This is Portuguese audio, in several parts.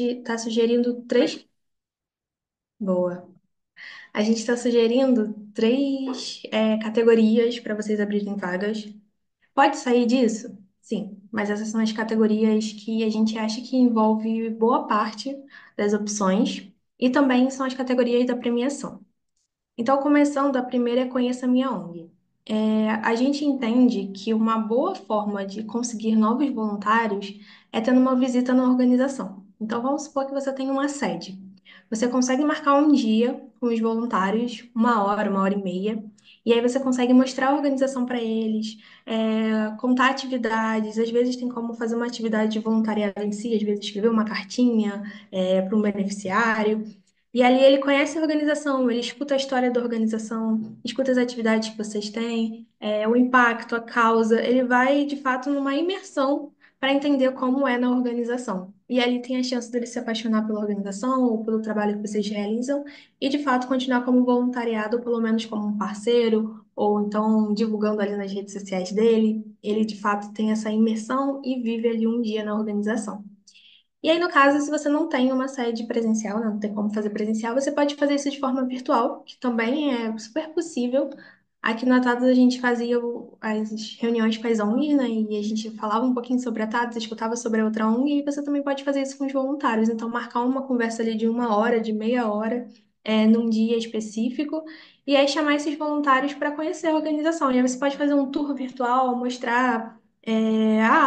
está sugerindo três. Boa. A gente está sugerindo três categorias para vocês abrirem vagas. Pode sair disso? Sim, mas essas são as categorias que a gente acha que envolve boa parte das opções e também são as categorias da premiação. Então, começando, a primeira é Conheça Minha ONG. A gente entende que uma boa forma de conseguir novos voluntários é tendo uma visita na organização. Então, vamos supor que você tem uma sede. Você consegue marcar um dia com os voluntários, uma hora e meia, e aí você consegue mostrar a organização para eles, contar atividades. Às vezes tem como fazer uma atividade de voluntariado em si, às vezes escrever uma cartinha, para um beneficiário. E ali ele conhece a organização, ele escuta a história da organização, escuta as atividades que vocês têm, o impacto, a causa. Ele vai, de fato, numa imersão para entender como é na organização. E ali tem a chance dele se apaixonar pela organização ou pelo trabalho que vocês realizam e, de fato, continuar como voluntariado, ou pelo menos como um parceiro, ou então divulgando ali nas redes sociais dele. Ele, de fato, tem essa imersão e vive ali um dia na organização. E aí, no caso, se você não tem uma sede presencial, né, não tem como fazer presencial, você pode fazer isso de forma virtual, que também é super possível. Aqui no Atados a gente fazia as reuniões com as ONGs, né, e a gente falava um pouquinho sobre a Atados, escutava sobre a outra ONG, e você também pode fazer isso com os voluntários. Então, marcar uma conversa ali de uma hora, de meia hora, num dia específico, e aí chamar esses voluntários para conhecer a organização. E aí você pode fazer um tour virtual, mostrar.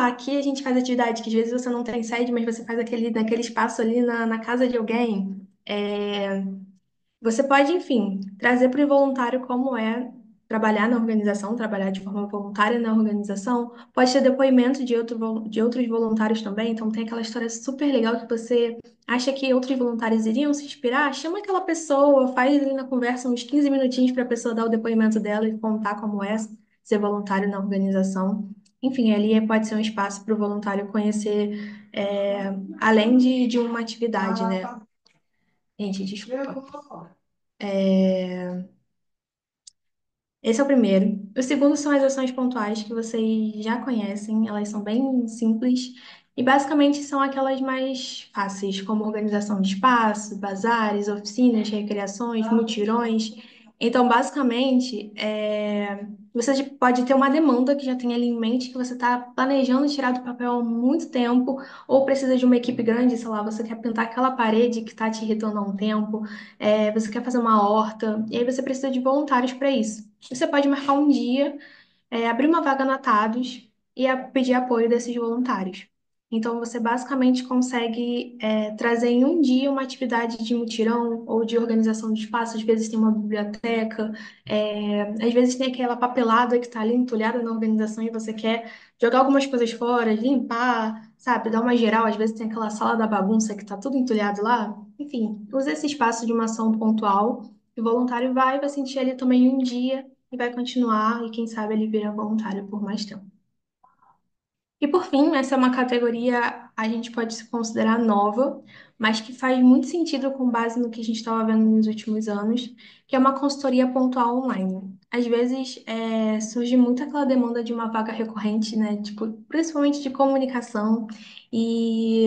Aqui a gente faz atividade que às vezes você não tem sede, mas você faz naquele espaço ali na casa de alguém. Você pode, enfim, trazer para o voluntário como é trabalhar na organização, trabalhar de forma voluntária na organização. Pode ter depoimento de outros voluntários também. Então, tem aquela história super legal que você acha que outros voluntários iriam se inspirar. Chama aquela pessoa, faz ali na conversa uns 15 minutinhos para a pessoa dar o depoimento dela e contar como é ser voluntário na organização. Enfim, ali pode ser um espaço para o voluntário conhecer, além de uma atividade, né? Gente, desculpa. Esse é o primeiro. O segundo são as ações pontuais que vocês já conhecem, elas são bem simples e basicamente são aquelas mais fáceis, como organização de espaço, bazares, oficinas, recreações, mutirões. Então, basicamente, você pode ter uma demanda que já tem ali em mente, que você está planejando tirar do papel há muito tempo, ou precisa de uma equipe grande, sei lá, você quer pintar aquela parede que está te irritando há um tempo, você quer fazer uma horta, e aí você precisa de voluntários para isso. Você pode marcar um dia, abrir uma vaga na Tados e pedir apoio desses voluntários. Então, você basicamente consegue trazer em um dia uma atividade de mutirão ou de organização de espaço. Às vezes tem uma biblioteca, às vezes tem aquela papelada que está ali entulhada na organização e você quer jogar algumas coisas fora, limpar, sabe, dar uma geral. Às vezes tem aquela sala da bagunça que está tudo entulhado lá. Enfim, usa esse espaço de uma ação pontual. O voluntário vai sentir ali também um dia e vai continuar, e quem sabe ele vira voluntário por mais tempo. E por fim, essa é uma categoria a gente pode se considerar nova, mas que faz muito sentido com base no que a gente estava vendo nos últimos anos, que é uma consultoria pontual online. Às vezes surge muito aquela demanda de uma vaga recorrente, né? Tipo, principalmente de comunicação, e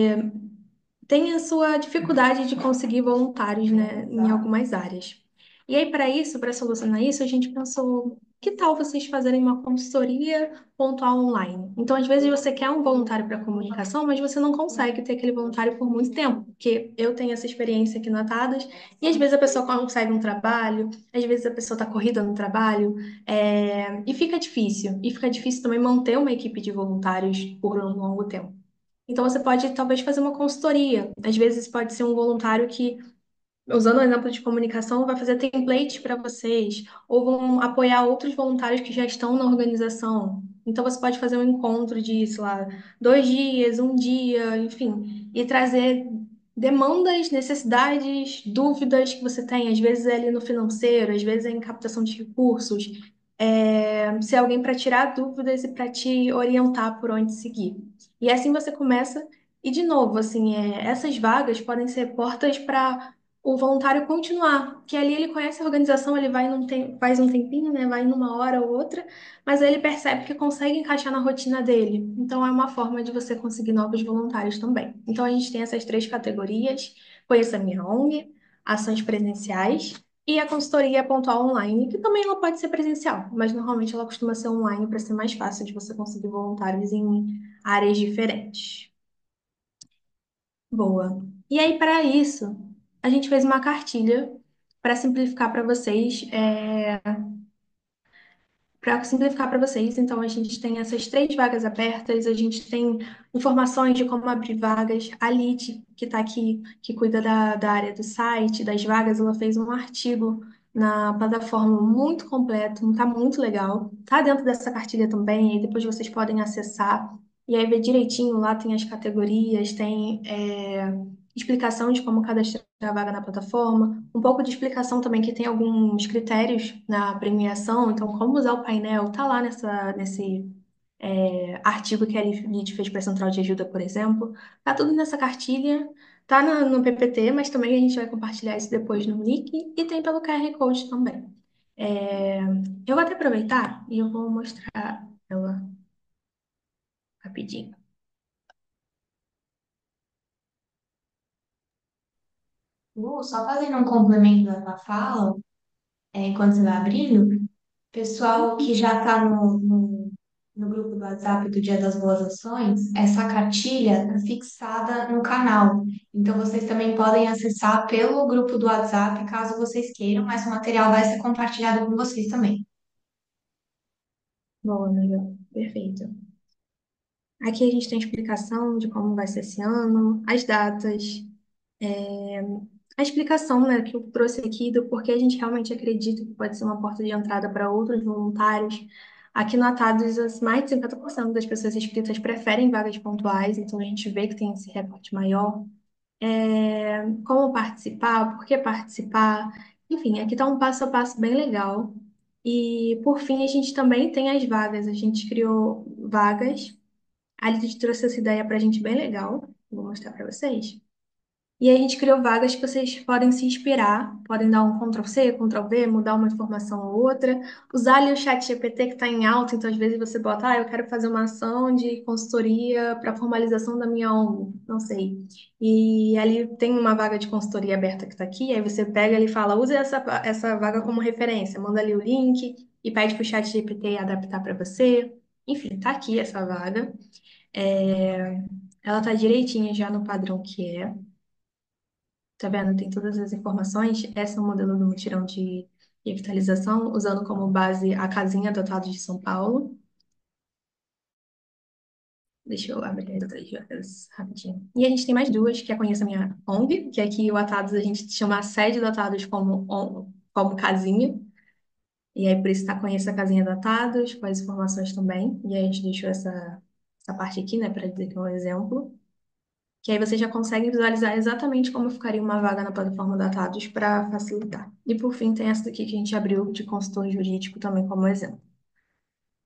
tem a sua dificuldade de conseguir voluntários, né, em algumas áreas. E aí, para isso, para solucionar isso, a gente pensou, que tal vocês fazerem uma consultoria pontual online? Então, às vezes você quer um voluntário para comunicação, mas você não consegue ter aquele voluntário por muito tempo, porque eu tenho essa experiência aqui notadas, e às vezes a pessoa consegue um trabalho, às vezes a pessoa está corrida no trabalho, e fica difícil. E fica difícil também manter uma equipe de voluntários por um longo tempo. Então, você pode talvez fazer uma consultoria. Às vezes, pode ser um voluntário que, usando o exemplo de comunicação, vai fazer templates para vocês, ou vão apoiar outros voluntários que já estão na organização. Então, você pode fazer um encontro de, sei lá, 2 dias, um dia, enfim, e trazer demandas, necessidades, dúvidas que você tem. Às vezes é ali no financeiro, às vezes é em captação de recursos. Ser alguém para tirar dúvidas e para te orientar por onde seguir. E assim você começa. E, de novo, assim, essas vagas podem ser portas para o voluntário continuar, que ali ele conhece a organização, ele vai faz um tempinho, né? Vai numa hora ou outra, mas aí ele percebe que consegue encaixar na rotina dele. Então é uma forma de você conseguir novos voluntários também. Então a gente tem essas três categorias: Conheça a Minha ONG, ações presenciais e a consultoria pontual online, que também ela pode ser presencial, mas normalmente ela costuma ser online para ser mais fácil de você conseguir voluntários em áreas diferentes. Boa. E aí, para isso, a gente fez uma cartilha para simplificar para vocês. Para simplificar para vocês, então a gente tem essas três vagas abertas, a gente tem informações de como abrir vagas. A Lid, que está aqui, que cuida da área do site, das vagas, ela fez um artigo na plataforma muito completo, está muito legal. Está dentro dessa cartilha também, e depois vocês podem acessar e aí ver direitinho, lá tem as categorias, tem explicação de como cadastrar a vaga na plataforma, um pouco de explicação também que tem alguns critérios na premiação, então como usar o painel, tá lá nesse artigo que a Lid fez para a Central de Ajuda, por exemplo, tá tudo nessa cartilha, tá no PPT, mas também a gente vai compartilhar isso depois no link e tem pelo QR Code também. É, eu vou até aproveitar e eu vou mostrar ela rapidinho. Só fazendo um complemento da tua fala, enquanto você vai abrindo, pessoal que já está no grupo do WhatsApp do Dia das Boas Ações, essa cartilha está fixada no canal. Então, vocês também podem acessar pelo grupo do WhatsApp, caso vocês queiram, mas o material vai ser compartilhado com vocês também. Boa, melhor. Perfeito. Aqui a gente tem explicação de como vai ser esse ano, as datas, a explicação, né, que eu trouxe aqui do porquê a gente realmente acredita que pode ser uma porta de entrada para outros voluntários. Aqui no Atados, mais de 50% das pessoas inscritas preferem vagas pontuais, então a gente vê que tem esse recorte maior. Como participar, por que participar, enfim, aqui está um passo a passo bem legal. E, por fim, a gente também tem as vagas, a gente criou vagas. A Lid trouxe essa ideia para a gente bem legal, vou mostrar para vocês. E aí a gente criou vagas que vocês podem se inspirar, podem dar um Ctrl+C, Ctrl+V, mudar uma informação ou outra, usar ali o chat GPT que está em alta, então às vezes você bota, eu quero fazer uma ação de consultoria para formalização da minha ONG, não sei. E ali tem uma vaga de consultoria aberta que está aqui, aí você pega ali e fala, use essa vaga como referência, manda ali o link e pede para o chat GPT adaptar para você. Enfim, tá aqui essa vaga. Ela tá direitinha já no padrão que é. Tá vendo? Tem todas as informações. Esse é o modelo do mutirão de revitalização, usando como base a casinha do Atado de São Paulo. Deixa eu abrir as outras vagas rapidinho. E a gente tem mais duas, que é Conheça Minha ONG, que aqui o Atados a gente chama a sede do Atados como casinha. E aí por isso tá Conheça a Casinha do Atados, com as informações também. E aí a gente deixou essa parte aqui, né, para dizer que é um exemplo. Que aí você já consegue visualizar exatamente como ficaria uma vaga na plataforma Datados para facilitar. E por fim, tem essa daqui que a gente abriu de consultor jurídico também como exemplo.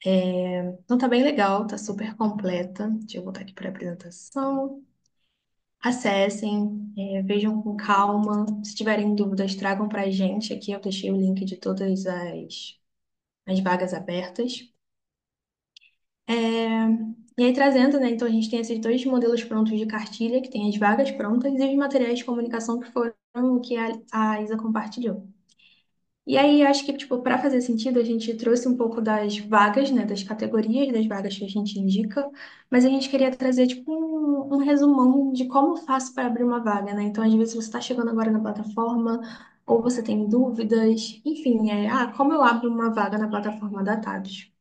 Então tá bem legal, tá super completa. Deixa eu voltar aqui para a apresentação. Acessem, vejam com calma. Se tiverem dúvidas, tragam para a gente. Aqui eu deixei o link de todas as vagas abertas. É, E aí, trazendo, né? Então, a gente tem esses dois modelos prontos de cartilha, que tem as vagas prontas e os materiais de comunicação que foram o que a Isa compartilhou. E aí, acho que, tipo, para fazer sentido, a gente trouxe um pouco das vagas, né? Das categorias das vagas que a gente indica, mas a gente queria trazer, tipo, um resumão de como eu faço para abrir uma vaga, né? Então, às vezes, você está chegando agora na plataforma, ou você tem dúvidas, enfim, como eu abro uma vaga na plataforma Datados?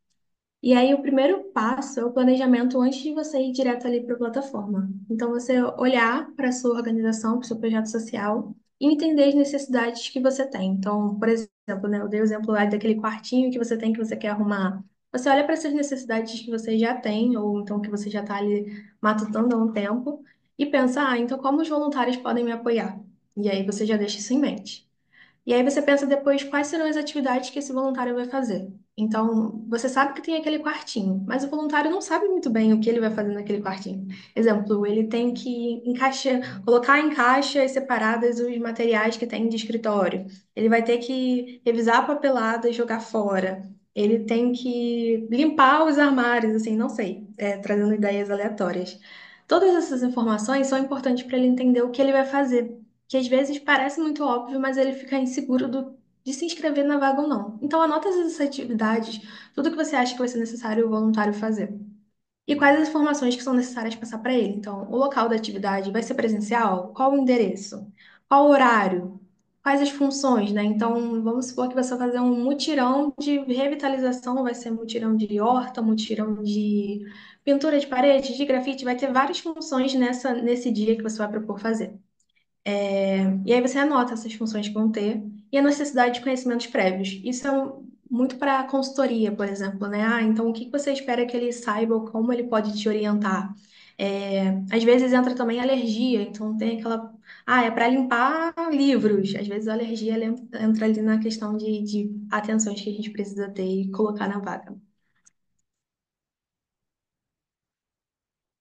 E aí, o primeiro passo é o planejamento antes de você ir direto ali para a plataforma. Então, você olhar para a sua organização, para o seu projeto social e entender as necessidades que você tem. Então, por exemplo, né, eu dei o exemplo lá daquele quartinho que você tem, que você quer arrumar. Você olha para essas necessidades que você já tem, ou então que você já está ali matutando há um tempo, e pensa, então como os voluntários podem me apoiar? E aí você já deixa isso em mente. E aí você pensa depois quais serão as atividades que esse voluntário vai fazer. Então, você sabe que tem aquele quartinho, mas o voluntário não sabe muito bem o que ele vai fazer naquele quartinho. Exemplo, ele tem que colocar em caixas separadas os materiais que tem de escritório. Ele vai ter que revisar a papelada e jogar fora. Ele tem que limpar os armários, assim, não sei, trazendo ideias aleatórias. Todas essas informações são importantes para ele entender o que ele vai fazer, que às vezes parece muito óbvio, mas ele fica inseguro de se inscrever na vaga ou não. Então, anota essas atividades, tudo que você acha que vai ser necessário o voluntário fazer. E quais as informações que são necessárias passar para ele? Então, o local da atividade vai ser presencial? Qual o endereço? Qual o horário? Quais as funções, né? Então, vamos supor que você vai fazer um mutirão de revitalização, vai ser mutirão de horta, mutirão de pintura de parede, de grafite, vai ter várias funções nesse dia que você vai propor fazer. E aí você anota essas funções que vão ter e a necessidade de conhecimentos prévios. Isso é muito para consultoria, por exemplo, né? Ah, então o que que você espera que ele saiba ou como ele pode te orientar? Às vezes entra também alergia, então tem aquela. Ah, é para limpar livros. Às vezes a alergia ela entra ali na questão de atenções que a gente precisa ter e colocar na vaga.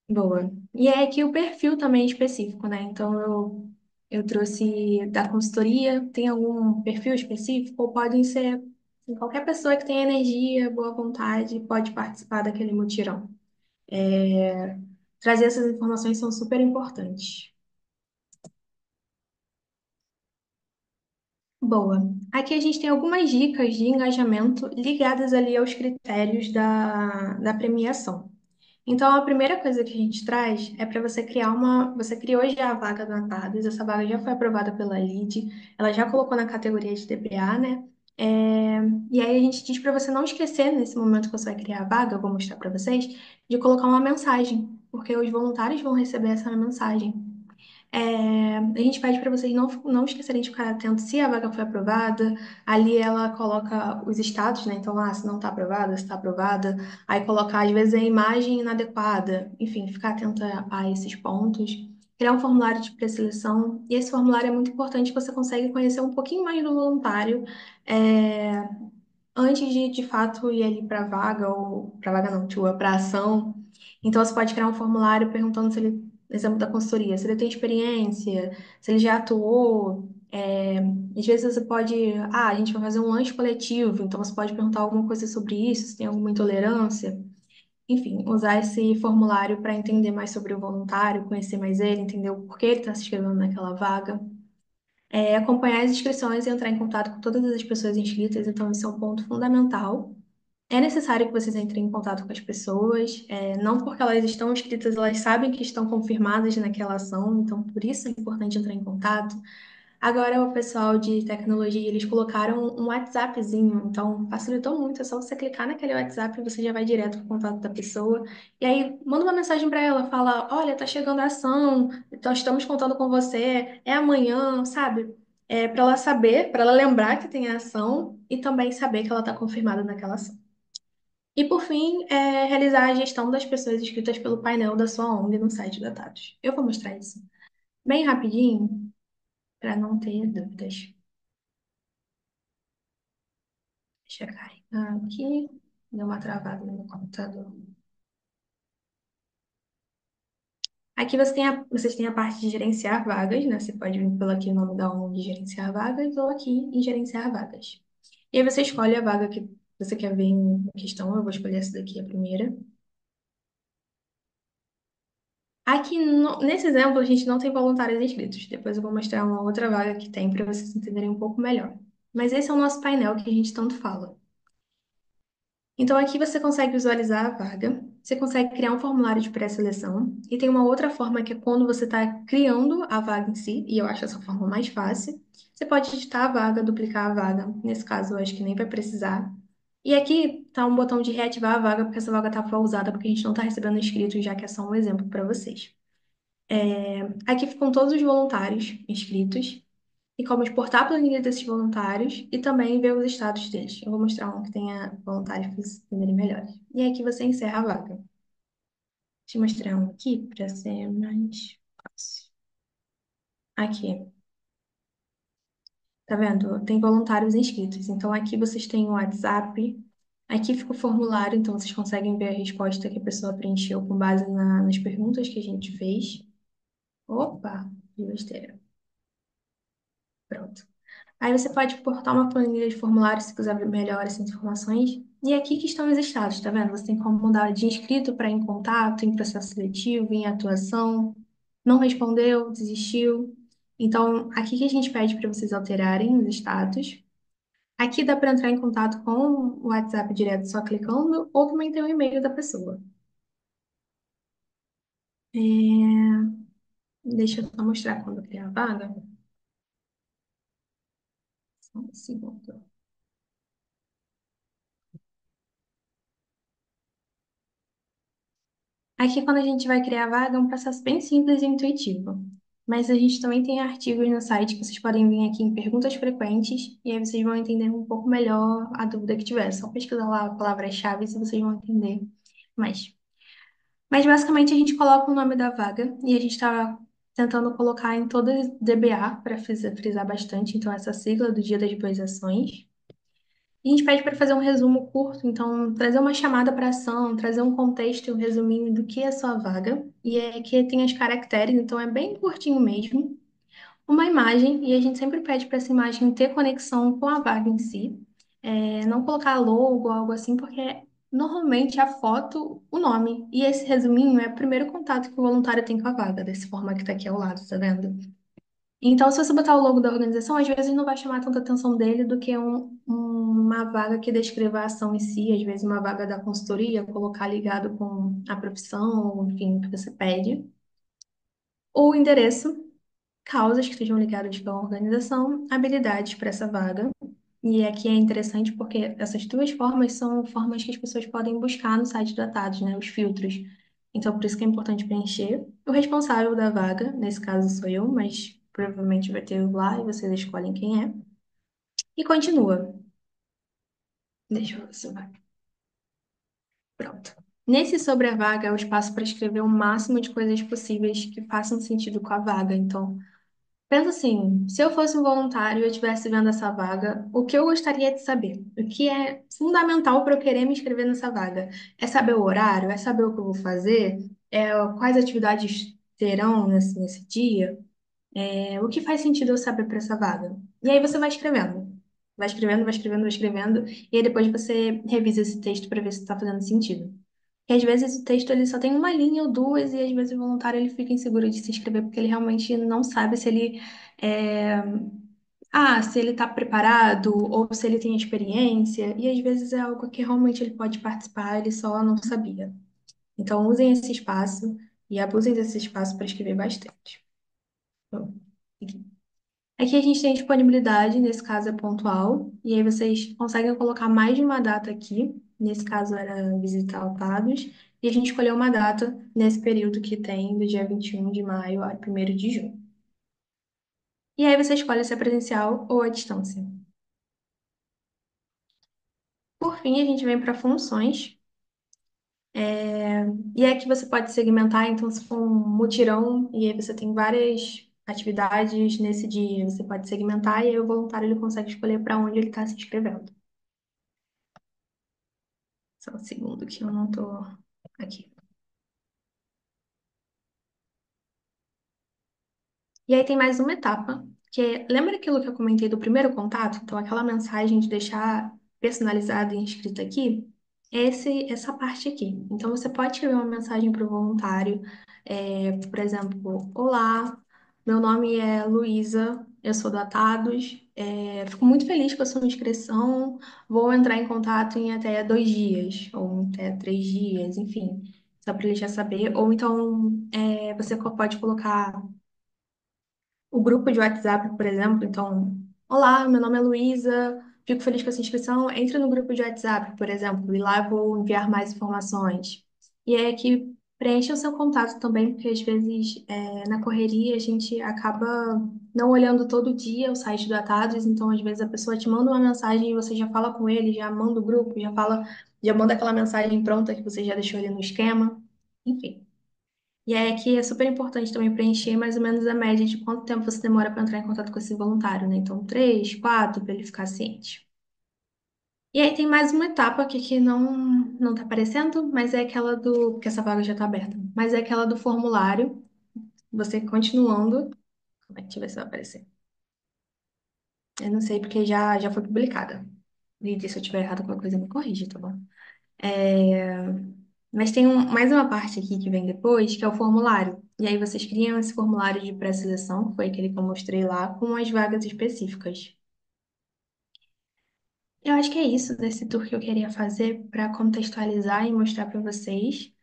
Boa. E é que o perfil também é específico, né? Então eu trouxe da consultoria, tem algum perfil específico, ou podem ser assim, qualquer pessoa que tenha energia, boa vontade, pode participar daquele mutirão. Trazer essas informações são super importantes. Boa. Aqui a gente tem algumas dicas de engajamento ligadas ali aos critérios da premiação. Então, a primeira coisa que a gente traz é para você criar uma. Você criou já a vaga do Atados, essa vaga já foi aprovada pela LEAD, ela já colocou na categoria de DPA, né? É, E aí a gente diz para você não esquecer, nesse momento que você vai criar a vaga, eu vou mostrar para vocês, de colocar uma mensagem, porque os voluntários vão receber essa mensagem. A gente pede para vocês não esquecerem de ficar atentos se a vaga foi aprovada. Ali ela coloca os status, né? Então, se não está aprovada, se está aprovada. Aí colocar, às vezes, a imagem inadequada. Enfim, ficar atenta a esses pontos. Criar um formulário de pré-seleção. E esse formulário é muito importante, você consegue conhecer um pouquinho mais do voluntário. é, Antes de fato ir ali para vaga ou para vaga não, tipo, para ação. Então você pode criar um formulário perguntando se ele, exemplo da consultoria, se ele tem experiência, se ele já atuou. Às vezes você pode, a gente vai fazer um lanche coletivo, então você pode perguntar alguma coisa sobre isso, se tem alguma intolerância. Enfim, usar esse formulário para entender mais sobre o voluntário, conhecer mais ele, entender o porquê ele está se inscrevendo naquela vaga. Acompanhar as inscrições e entrar em contato com todas as pessoas inscritas, então isso é um ponto fundamental. É necessário que vocês entrem em contato com as pessoas, não porque elas estão inscritas, elas sabem que estão confirmadas naquela ação, então por isso é importante entrar em contato. Agora, o pessoal de tecnologia, eles colocaram um WhatsAppzinho, então facilitou muito, é só você clicar naquele WhatsApp e você já vai direto para o contato da pessoa. E aí, manda uma mensagem para ela, fala: Olha, tá chegando a ação, então estamos contando com você, é amanhã, sabe? Para ela saber, para ela lembrar que tem a ação e também saber que ela está confirmada naquela ação. E por fim, realizar a gestão das pessoas inscritas pelo painel da sua ONG no site da Tatus. Eu vou mostrar isso bem rapidinho, para não ter dúvidas. Deixa eu carregar aqui. Deu uma travada no meu computador. Aqui vocês têm a parte de gerenciar vagas, né? Você pode vir pelo aqui o nome da ONG gerenciar vagas ou aqui em gerenciar vagas. E aí você escolhe a vaga que você quer ver em questão. Eu vou escolher essa daqui, a primeira. Aqui, nesse exemplo, a gente não tem voluntários inscritos. Depois eu vou mostrar uma outra vaga que tem para vocês entenderem um pouco melhor. Mas esse é o nosso painel que a gente tanto fala. Então, aqui você consegue visualizar a vaga, você consegue criar um formulário de pré-seleção, e tem uma outra forma que é quando você está criando a vaga em si, e eu acho essa forma mais fácil. Você pode editar a vaga, duplicar a vaga, nesse caso eu acho que nem vai precisar. E aqui está um botão de reativar a vaga, porque essa vaga está usada, porque a gente não está recebendo inscritos, já que é só um exemplo para vocês. Aqui ficam todos os voluntários inscritos, e como exportar a planilha desses voluntários e também ver os status deles. Eu vou mostrar um que tenha voluntários para vocês entenderem melhor. E aqui você encerra a vaga. Deixa eu mostrar um aqui para ser mais fácil. Aqui. Tá vendo? Tem voluntários inscritos. Então aqui vocês têm o WhatsApp, aqui fica o formulário, então vocês conseguem ver a resposta que a pessoa preencheu com base nas perguntas que a gente fez. Opa, que besteira. Pronto. Aí você pode portar uma planilha de formulário se quiser ver melhor essas informações. E aqui que estão os estados, tá vendo? Você tem como mudar de inscrito para em contato, em processo seletivo, em atuação, não respondeu, desistiu. Então, aqui que a gente pede para vocês alterarem os status. Aqui dá para entrar em contato com o WhatsApp direto só clicando, ou também tem o e-mail da pessoa. Deixa eu só mostrar quando criar a vaga. Só um segundo. Aqui, quando a gente vai criar a vaga, é um processo bem simples e intuitivo. Mas a gente também tem artigos no site que vocês podem vir aqui em perguntas frequentes, e aí vocês vão entender um pouco melhor a dúvida que tiver. Só pesquisar lá a palavra-chave e vocês vão entender mais. Mas basicamente a gente coloca o nome da vaga e a gente está tentando colocar em todas DBA para frisar bastante, então essa sigla do Dia das Boas Ações. E a gente pede para fazer um resumo curto, então trazer uma chamada para ação, trazer um contexto e um resuminho do que é a sua vaga. E é que tem as caracteres, então é bem curtinho mesmo. Uma imagem, e a gente sempre pede para essa imagem ter conexão com a vaga em si. Não colocar logo ou algo assim, porque normalmente a foto, o nome. E esse resuminho é o primeiro contato que o voluntário tem com a vaga, dessa forma que tá aqui ao lado, tá vendo? Então, se você botar o logo da organização, às vezes não vai chamar tanta atenção dele do que uma vaga que descreva a ação em si, às vezes uma vaga da consultoria, colocar ligado com a profissão, enfim, que você pede. O endereço, causas que estejam ligadas com a organização, habilidades para essa vaga. E aqui é interessante porque essas duas formas são formas que as pessoas podem buscar no site do Atados, né? Os filtros. Então, por isso que é importante preencher. O responsável da vaga, nesse caso sou eu, mas provavelmente vai ter lá e vocês escolhem quem é. E continua. Deixa eu ver se vai. Pronto. Nesse sobre a vaga é o espaço para escrever o máximo de coisas possíveis que façam sentido com a vaga. Então, pensa assim, se eu fosse um voluntário e eu estivesse vendo essa vaga, o que eu gostaria de saber? O que é fundamental para eu querer me inscrever nessa vaga? É saber o horário? É saber o que eu vou fazer? Quais atividades terão nesse dia? O que faz sentido eu saber para essa vaga? E aí você vai escrevendo. Vai escrevendo, vai escrevendo, vai escrevendo. E aí depois você revisa esse texto para ver se está fazendo sentido. Porque às vezes o texto ele só tem uma linha ou duas, e às vezes o voluntário ele fica inseguro de se inscrever porque ele realmente não sabe se ele é, se ele está preparado ou se ele tem experiência. E às vezes é algo que realmente ele pode participar, ele só não sabia. Então usem esse espaço e abusem desse espaço para escrever bastante. Bom, aqui. Aqui a gente tem disponibilidade, nesse caso é pontual, e aí vocês conseguem colocar mais de uma data aqui. Nesse caso era visitar Altados, e a gente escolheu uma data nesse período que tem do dia 21 de maio a 1º de junho. E aí você escolhe se é presencial ou à distância. Por fim, a gente vem para funções, e aqui você pode segmentar, então se for um mutirão, e aí você tem várias atividades nesse dia, você pode segmentar, e aí o voluntário ele consegue escolher para onde ele está se inscrevendo. Só um segundo que eu não tô aqui. E aí tem mais uma etapa, que lembra aquilo que eu comentei do primeiro contato? Então, aquela mensagem de deixar personalizada e escrita aqui, essa parte aqui. Então, você pode escrever uma mensagem para o voluntário, por exemplo, olá, meu nome é Luísa, eu sou do Atados, fico muito feliz com a sua inscrição, vou entrar em contato em até 2 dias, ou até 3 dias, enfim, só para ele já saber. Ou então, você pode colocar o grupo de WhatsApp, por exemplo. Então, olá, meu nome é Luísa, fico feliz com essa inscrição. Entre no grupo de WhatsApp, por exemplo, e lá eu vou enviar mais informações. E aí aqui preencha o seu contato também, porque às vezes na correria a gente acaba não olhando todo dia o site do Atados, então às vezes a pessoa te manda uma mensagem e você já fala com ele, já manda o grupo, já manda aquela mensagem pronta que você já deixou ali no esquema. Enfim. E aí aqui é super importante também preencher mais ou menos a média de quanto tempo você demora para entrar em contato com esse voluntário, né? Então, 3, 4, para ele ficar ciente. E aí tem mais uma etapa aqui que não tá aparecendo, mas é aquela do, porque essa vaga já tá aberta, mas é aquela do formulário. Você continuando, como é que deixa eu ver se vai aparecer? Eu não sei porque já foi publicada. E se eu tiver errado alguma coisa, me corrija, tá bom? É, mas tem mais uma parte aqui que vem depois, que é o formulário. E aí vocês criam esse formulário de pré-seleção, que foi aquele que eu mostrei lá, com as vagas específicas. Eu acho que é isso desse tour que eu queria fazer para contextualizar e mostrar para vocês.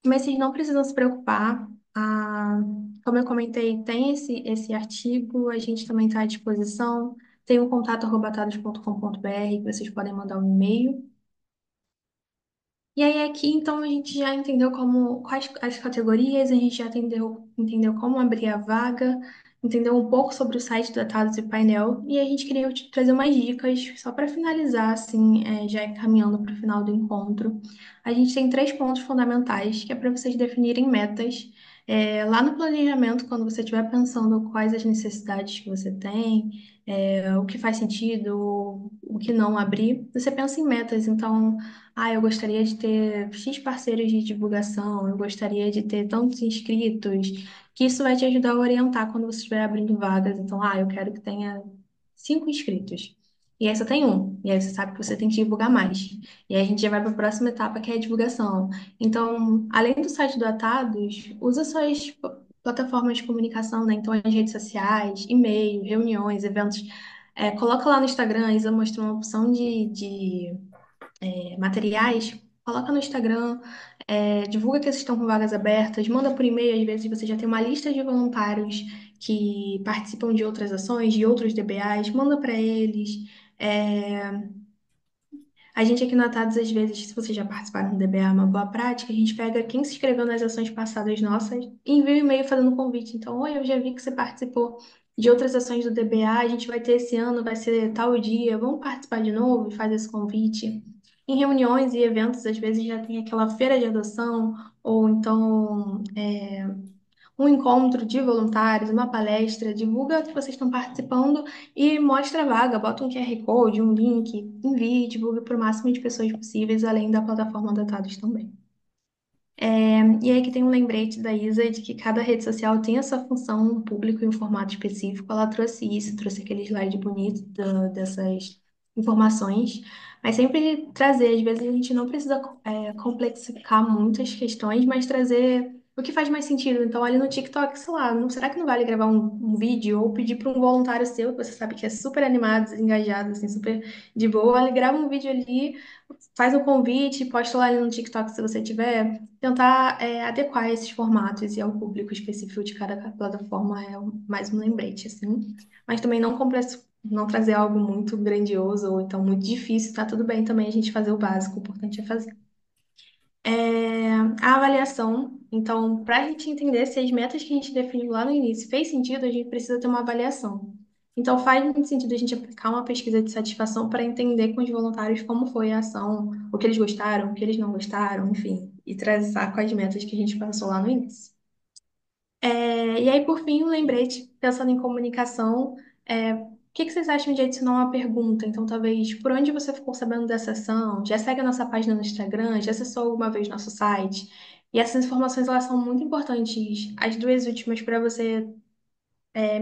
Mas vocês não precisam se preocupar. Ah, como eu comentei, tem esse artigo, a gente também está à disposição. Tem o contato@tados.com.br que vocês podem mandar um e-mail. E aí aqui, então, a gente já entendeu quais as categorias, a gente já entendeu como abrir a vaga, entendeu um pouco sobre o site do Dados e painel, e a gente queria te trazer umas dicas, só para finalizar, assim, já encaminhando para o final do encontro. A gente tem 3 pontos fundamentais, que é para vocês definirem metas. Lá no planejamento, quando você estiver pensando quais as necessidades que você tem, o que faz sentido, o que não abrir, você pensa em metas. Então, eu gostaria de ter X parceiros de divulgação, eu gostaria de ter tantos inscritos, que isso vai te ajudar a orientar quando você estiver abrindo vagas. Então, eu quero que tenha 5 inscritos. E aí só tem um. E aí você sabe que você tem que divulgar mais. E aí a gente já vai para a próxima etapa, que é a divulgação. Então, além do site do Atados, usa suas plataformas de comunicação, né? Então, as redes sociais, e-mail, reuniões, eventos. Coloca lá no Instagram, a Isa mostrou uma opção de materiais, coloca no Instagram, divulga que vocês estão com vagas abertas, manda por e-mail, às vezes você já tem uma lista de voluntários que participam de outras ações, de outros DBAs, manda para eles. É, a gente aqui no Atados, às vezes, se vocês já participaram do DBA, é uma boa prática, a gente pega quem se inscreveu nas ações passadas nossas e envia um e-mail fazendo convite. Então, oi, eu já vi que você participou de outras ações do DBA, a gente vai ter esse ano, vai ser tal dia, vamos participar de novo e faz esse convite. Em reuniões e eventos, às vezes já tem aquela feira de adoção, ou então um encontro de voluntários, uma palestra, divulga que vocês estão participando e mostra a vaga, bota um QR Code, um link, envie, divulgue para o máximo de pessoas possíveis, além da plataforma Datados também. E aí que tem um lembrete da Isa de que cada rede social tem a sua função, um público e um formato específico. Ela trouxe isso, trouxe aquele slide bonito dessas informações, mas sempre trazer, às vezes a gente não precisa complexificar muitas questões, mas trazer o que faz mais sentido. Então, ali no TikTok, sei lá, será que não vale gravar um vídeo ou pedir para um voluntário seu, que você sabe que é super animado, engajado, assim, super de boa, ele grava um vídeo ali, faz o convite, posta lá no TikTok se você tiver, tentar adequar esses formatos e ao público específico de cada plataforma é mais um lembrete, assim. Mas também não trazer algo muito grandioso ou então muito difícil, tá tudo bem também a gente fazer o básico, o importante é fazer. A avaliação, então, para a gente entender se as metas que a gente definiu lá no início fez sentido, a gente precisa ter uma avaliação. Então, faz muito sentido a gente aplicar uma pesquisa de satisfação para entender com os voluntários como foi a ação, o que eles gostaram, o que eles não gostaram, enfim, e traçar com as metas que a gente passou lá no início. E aí, por fim, um lembrete, pensando em comunicação, o que que vocês acham de adicionar uma pergunta? Então, talvez, por onde você ficou sabendo dessa ação? Já segue a nossa página no Instagram? Já acessou alguma vez nosso site? E essas informações, elas são muito importantes. As duas últimas para você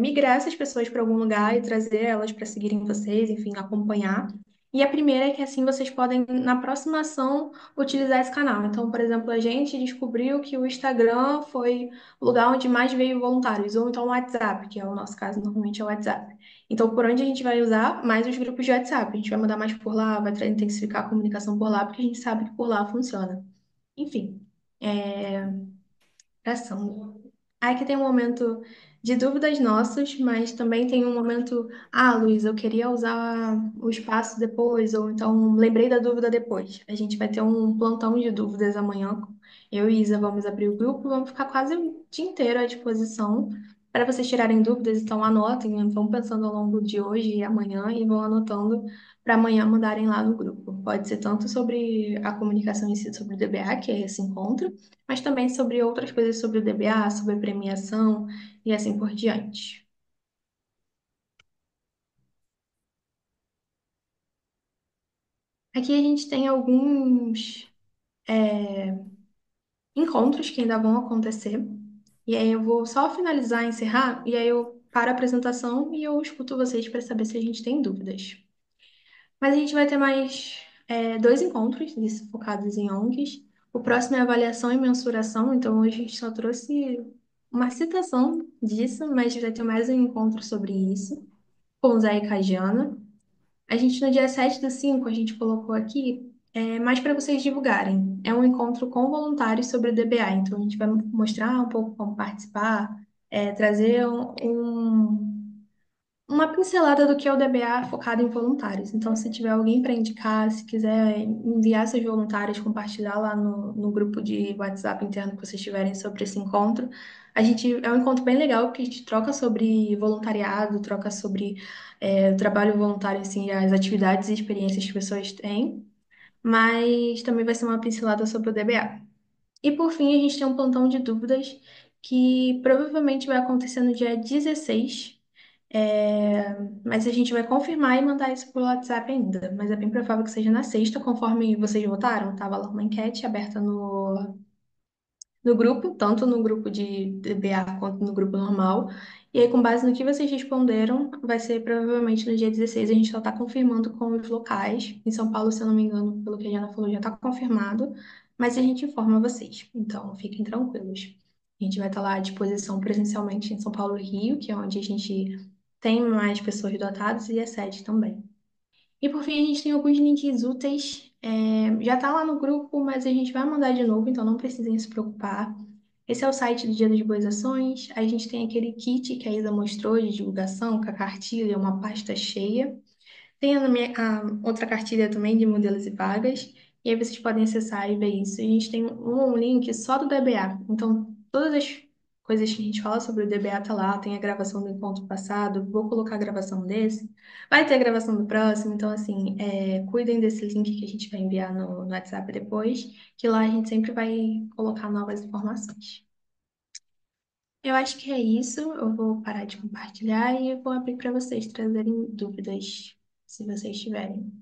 migrar essas pessoas para algum lugar e trazer elas para seguirem vocês, enfim, acompanhar. E a primeira é que assim vocês podem, na próxima ação, utilizar esse canal. Então, por exemplo, a gente descobriu que o Instagram foi o lugar onde mais veio voluntários, ou então o WhatsApp, que é o nosso caso, normalmente é o WhatsApp. Então, por onde a gente vai usar? Mais os grupos de WhatsApp. A gente vai mandar mais por lá, vai intensificar a comunicação por lá, porque a gente sabe que por lá funciona. Enfim. Ação. Aqui tem um momento de dúvidas nossos, mas também tem um momento, Luiz, eu queria usar o espaço depois, ou então lembrei da dúvida depois. A gente vai ter um plantão de dúvidas amanhã. Eu e Isa vamos abrir o grupo, vamos ficar quase o dia inteiro à disposição. Para vocês tirarem dúvidas, então anotem, né? Vão pensando ao longo de hoje e amanhã e vão anotando para amanhã mandarem lá no grupo. Pode ser tanto sobre a comunicação em si, sobre o DBA, que é esse encontro, mas também sobre outras coisas sobre o DBA, sobre a premiação e assim por diante. Aqui a gente tem alguns encontros que ainda vão acontecer. E aí eu vou só finalizar, encerrar, e aí eu paro a apresentação e eu escuto vocês para saber se a gente tem dúvidas. Mas a gente vai ter mais dois encontros focados em ONGs. O próximo é avaliação e mensuração, então hoje a gente só trouxe uma citação disso, mas vai ter mais um encontro sobre isso, com o Zé e Cagiana. A gente, no dia 7/5 a gente colocou aqui, mais para vocês divulgarem. É um encontro com voluntários sobre o DBA, então a gente vai mostrar um pouco como participar, trazer uma pincelada do que é o DBA focado em voluntários. Então, se tiver alguém para indicar, se quiser enviar seus voluntários, compartilhar lá no grupo de WhatsApp interno que vocês tiverem sobre esse encontro. É um encontro bem legal, porque a gente troca sobre voluntariado, troca sobre o trabalho voluntário, assim, as atividades e experiências que as pessoas têm, mas também vai ser uma pincelada sobre o DBA. E por fim, a gente tem um plantão de dúvidas que provavelmente vai acontecer no dia 16, mas a gente vai confirmar e mandar isso por WhatsApp ainda. Mas é bem provável que seja na sexta, conforme vocês votaram. Tava lá uma enquete aberta no grupo, tanto no grupo de DBA quanto no grupo normal. E aí, com base no que vocês responderam, vai ser provavelmente no dia 16. A gente só está confirmando com os locais. Em São Paulo, se eu não me engano, pelo que a Jana falou, já está confirmado. Mas a gente informa vocês. Então, fiquem tranquilos. A gente vai estar lá à disposição presencialmente em São Paulo e Rio, que é onde a gente tem mais pessoas dotadas, e a sede também. E por fim, a gente tem alguns links úteis. Já está lá no grupo, mas a gente vai mandar de novo, então não precisem se preocupar. Esse é o site do Dia das Boas Ações. A gente tem aquele kit que a Isa mostrou de divulgação, com a cartilha, uma pasta cheia. Tem a outra cartilha também de modelos e vagas. E aí vocês podem acessar e ver isso. A gente tem um link só do DBA. Então, todas as coisas que a gente fala sobre o DBA tá lá. Tem a gravação do encontro passado. Vou colocar a gravação desse. Vai ter a gravação do próximo. Então, assim, cuidem desse link que a gente vai enviar no WhatsApp depois. Que lá a gente sempre vai colocar novas informações. Eu acho que é isso. Eu vou parar de compartilhar e vou abrir para vocês trazerem dúvidas, se vocês tiverem.